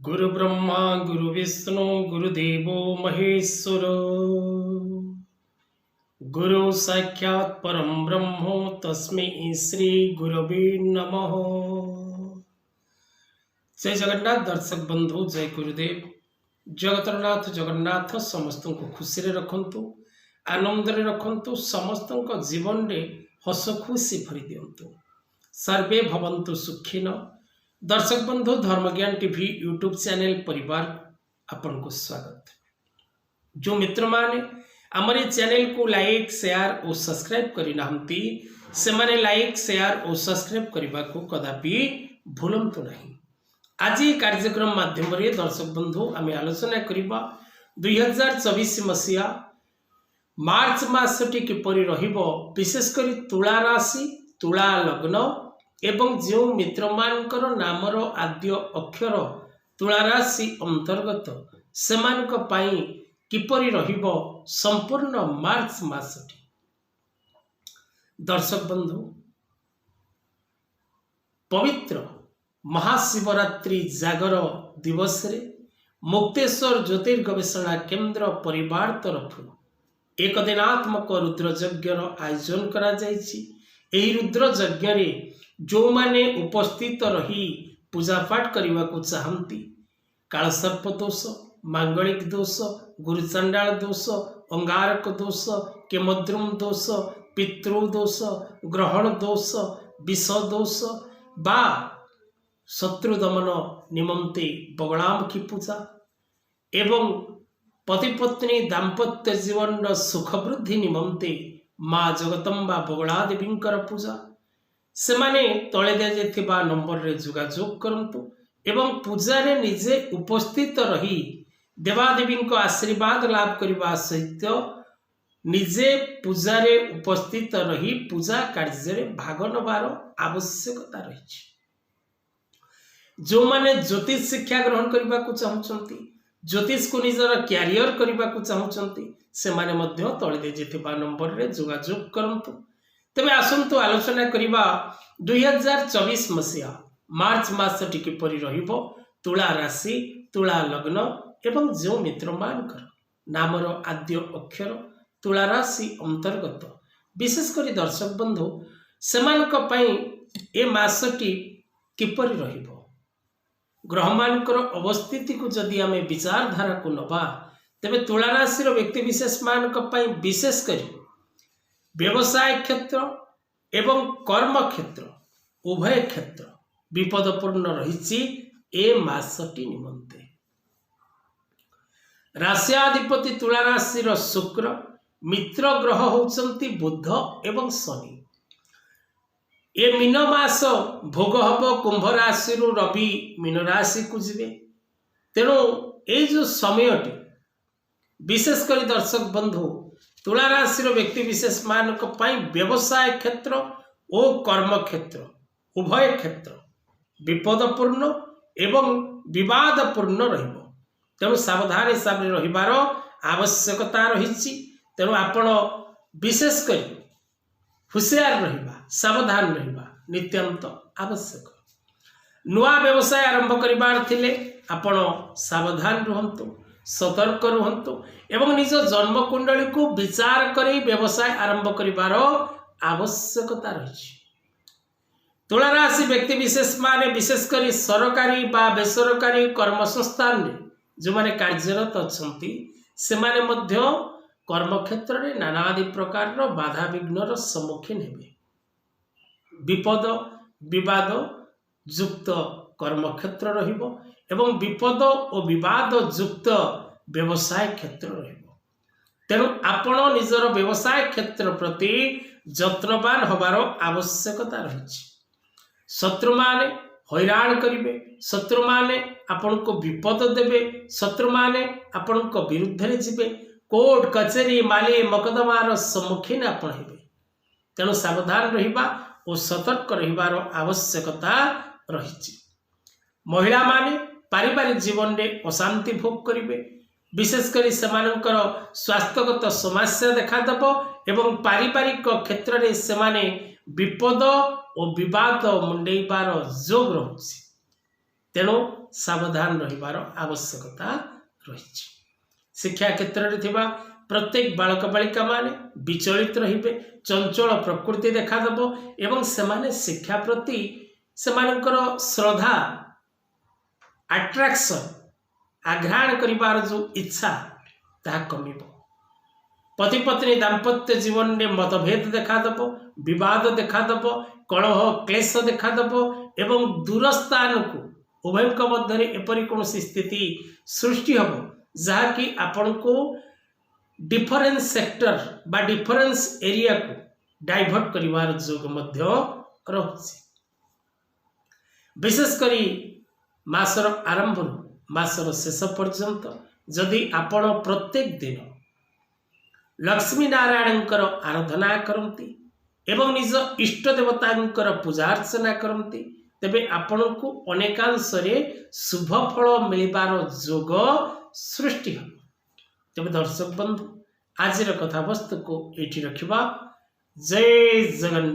गुरु ब्रह्मा गुरु विष्णु गुरुदेवो महेश्वर गुरु साक्षात् परम ब्रह्म तस्मै श्री गुरवे नमः। जय जगन्नाथ दर्शक बंधु, जय गुरुदेव। जगतरनाथ जगन्नाथ समस्त को खुशी रे रखंतु, आनंद रे रखंतु, समस्त जीवन रे हस खुशी भरी दियंतु। सर्वे भवन्तु सुखिन। दर्शक बंधु, धर्मज्ञान टीवी यूट्यूब चैनल परिवार आपन को स्वागत। जो मित्र माने हमारे चैनल को लाइक शेयर और सब्सक्राइब करि नाहंती से माने लाइक शेयर और सब्सक्राइब करबा को कदापि भूलंतु नहीं। आज ये कार्यक्रम माध्यम रे दर्शक बंधु आमे आलोचना करिबा 2024 मसिया मार्च मासटी किपरि रहिबो, विशेष करी तुला राशि, तुला लग्न एवं जो मित्र मानकर नामर आद्य अक्षर तुला राशि अंतर्गत सेमानक पाई किपरि रहिबो संपूर्ण मार्च मासटी। दर्शक बंधु, पवित्र महाशिवरात्रि जागर दिवस रे मुक्तेश्वर ज्योतिर्गवेषणा केंद्र परिवार तरफ एक दिनात्मक रुद्र यज्ञ आयोजन करा जायछि। एही रुद्र यज्ञ रे जो माने उपस्थित रही पूजा पाठ करने को चाहती, कालसर्प दोष, मांगलिक दोष, गुरुचंडाल दोष, अंगारक दोष, केमद्रुम दोष, पितृ दोष, ग्रहण दोष, विष दोष बा शत्रु दमन निमंते बगलामुखी पूजा एवं पति पत्नी दाम्पत्य जीवन सुख वृद्धि निमंते माँ जगदम्बा बगला देवींकर पूजा से माने तले दिया जाइथिबा नंबर रे जोगाजोग करंतु एवं पूजा रे निजे उपस्थित रही देवादेवी को आशीर्वाद लाभ करने सहित निजे पूजा रे उपस्थित रही पूजा कार्य रे भाग नबार आवश्यकता रही। जो माने ज्योतिष शिक्षा ग्रहण करने को चाहते, ज्योतिष को निजर क्यारियर करने को चाहते, से माने मध्य तले दिया जाइथिबा नंबर रे जोगाजोग करंतु। तेज आसतु आलोचना करवा 2024 मसीहा मार्च मासटी किपरि रहिबो, तुला राशि, तुला लग्न एवं जो मित्र मानकर नामर आद्य अक्षर तुला राशि अंतर्गत विशेषकर दर्शक बंधु सेमानक पई ए मासटी किपरि रहिबो। ग्रह मानकर अवस्थिति को जदि आमे विचारधारा को नबा, तेबे तुला राशि व्यक्ति विशेष मानक पई विशेष करी व्यवसाय क्षेत्र एवं कर्म क्षेत्र उभय क्षेत्र विपदपूर्ण रही ए मासटी निमंते। राशियाधिपति तुला राशि शुक्र, मित्र ग्रह होचंती बुध एवं शनि। ए मीन मास भोग हम कुंभ राशि रवि मीन राशि को जीवे। तेणु ये जो समयटी विशेषकर दर्शक बंधु तुला राशि व्यक्ति विशेष मानक पाई व्यवसाय क्षेत्र और कर्म क्षेत्र उभय क्षेत्र विपदपूर्ण एवं विवादपूर्ण रहिबो। तेणु सावधान हिसाब से रहिबार आवश्यकता रही। तेणु आपण विशेषकर हुशियार रहिबा, सावधान रहिबा नित्यांत आवश्यक। नुआ व्यवसाय आरंभ करिबार थिले आपण सावधान रुहंतु, सतर्क रुहंतु एवं निज जन्म कुंडली को विचार करी व्यवसाय आरंभ करिबार आवश्यकता रही। तुला राशि व्यक्ति विशेष माने विशेषकर सरकारी बा बेसरकारी कर्म संस्थान रे जो माने कार्यरत अछंती, से माने मध्य कर्म क्षेत्र रे नानादि प्रकार रो बाधा विघ्नर सम्मुखीन हेबे। विपद विवाद युक्त कर्म क्षेत्र रहिबो एवं विपद और विवाद युक्त व्यवसाय क्षेत्र रहिबो। तेणु आपण निजर व्यवसाय क्षेत्र प्रति जत्नवान होबार आवश्यकता रही। शत्रु माने हैरान करिवे, शत्रु माने आपण को विपद देवे, शत्रु माने आपण को विरुद्ध रे जिवे, कोर्ट कचेरी माली मकदमार सम्मुखीन आपण हेबे। तेणु सावधान रहिबा और सतर्क रहिबार आवश्यकता रही। महिला माने पारिवारिक जीवन में अशांति भोग करेंगे, विशेषकर सेमानंकर स्वास्थ्यगत समस्या देखादेव एवं पारिवारिक क्षेत्र में सेमाने विपद और विवाद मुंडेबार जोग रहुछि। तेणु सावधान रहिबार आवश्यकता रही। शिक्षा क्षेत्र में थिबा प्रत्येक बालक बालिका माने विचलित रहिबे, चंचल प्रकृति देखादेव एवं सेमाने शिक्षा प्रति सेमानकर श्रद्धा अट्रैक्शन आघ्राण करिबार जो इच्छा ताहा कमिबो। पति पत्नी दाम्पत्य जीवन में मतभेद देखादेव, विवाद देखादेव, कलह क्लेश देखादेव एवं दूरस्थान को उभय मध्य एपरी कौन स्थिति सृष्टि हम जहाँकि आपण को डिफरेंस सेक्टर बा डिफरेंस एरिया को डाइवर्ट करिवार जोग मध्य रहुछि। विशेष करी मासर आरंभ मासर शेष पर्यंत जदि आपण प्रत्येक दिन लक्ष्मी नारायणकर आराधना करती एवं निज इष्ट देवतांकर पूजा अर्चना करती तेबे आपण को अनेकांश शुभ फल मिलबार जोग सृष्टि हो। तेबे दर्शक बंधु आज कथावस्तु को एठी रखिबा। जय जगन्नाथ।